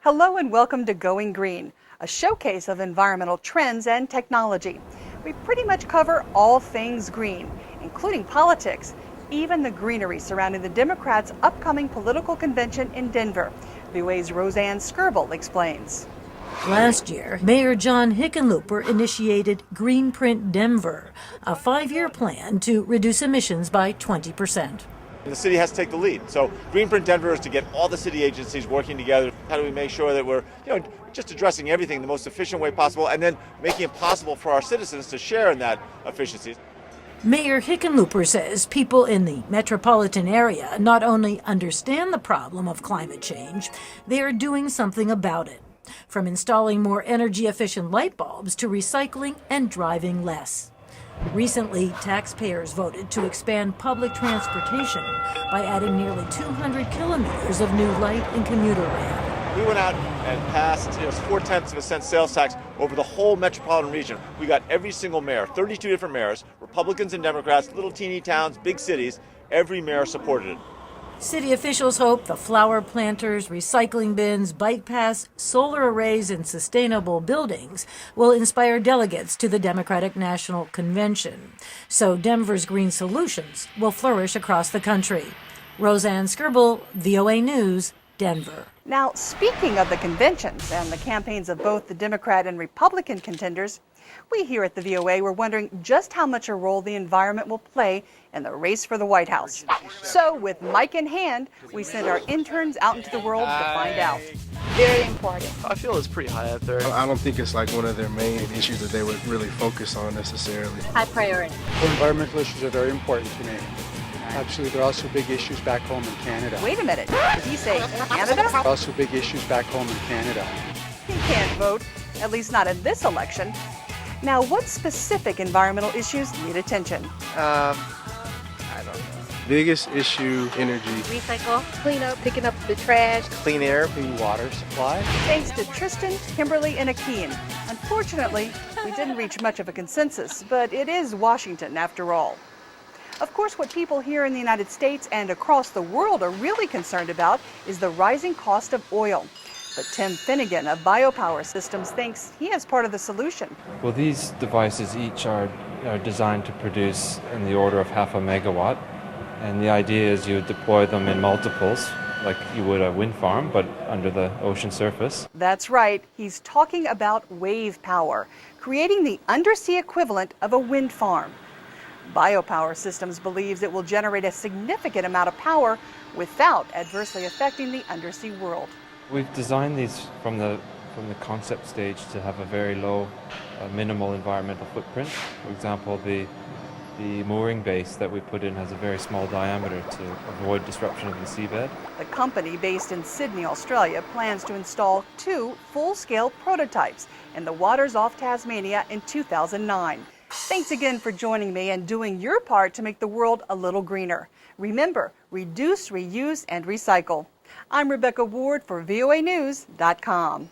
Hello and welcome to Going Green, a showcase of environmental trends and technology. We pretty much cover all things green, including politics, even the greenery surrounding the Democrats' upcoming political convention in Denver. VOA's Roseanne Skirble explains. Last year, Mayor John Hickenlooper initiated Greenprint Denver, a 5-year plan to reduce emissions by 20%. The city has to take the lead. So Greenprint Denver is to get all the city agencies working together. How do we make sure that we're just addressing everything the most efficient way possible and then making it possible for our citizens to share in that efficiency? Mayor Hickenlooper says people in the metropolitan area not only understand the problem of climate change, they are doing something about it. From installing more energy-efficient light bulbs to recycling and driving less. Recently, taxpayers voted to expand public transportation by adding nearly 200 kilometers of new light and commuter rail. We went out and passed 0.4 cent sales tax over the whole metropolitan region. We got every single mayor, 32 different mayors, Republicans and Democrats, little teeny towns, big cities, every mayor supported it. City officials hope the flower planters, recycling bins, bike paths, solar arrays, and sustainable buildings will inspire delegates to the Democratic National Convention. So Denver's green solutions will flourish across the country. Roseanne Skirble, VOA News, Denver. Now, speaking of the conventions and the campaigns of both the Democrat and Republican contenders, we here at the VOA were wondering just how much a role the environment will play in the race for the White House. So, with mic in hand, we sent our interns out into the world to find out. Very important. I feel it's pretty high up there. I don't think it's like one of their main issues that they would really focus on necessarily. High priority. Environmental issues are very important to me. Absolutely, there are also big issues back home in Canada. Wait a minute, did he say Canada? There are also big issues back home in Canada. He can't vote, at least not in this election. Now, what specific environmental issues need attention? I don't know. Biggest issue, energy. Recycle, clean up, picking up the trash. Clean air. Clean water supply. Thanks to Tristan, Kimberly, and Akeem. Unfortunately, we didn't reach much of a consensus, but it is Washington after all. Of course, what people here in the United States and across the world are really concerned about is the rising cost of oil. But Tim Finnegan of Biopower Systems thinks he is part of the solution. Well, these devices each are designed to produce in the order of 0.5 megawatt. And the idea is you deploy them in multiples, like you would a wind farm, but under the ocean surface. That's right. He's talking about wave power, creating the undersea equivalent of a wind farm. Biopower Systems believes it will generate a significant amount of power without adversely affecting the undersea world. We've designed these from the concept stage to have a very low, minimal environmental footprint. For example, the mooring base that we put in has a very small diameter to avoid disruption of the seabed. The company, based in Sydney, Australia, plans to install 2 full-scale prototypes in the waters off Tasmania in 2009. Thanks again for joining me and doing your part to make the world a little greener. Remember, reduce, reuse, and recycle. I'm Rebecca Ward for voanews.com.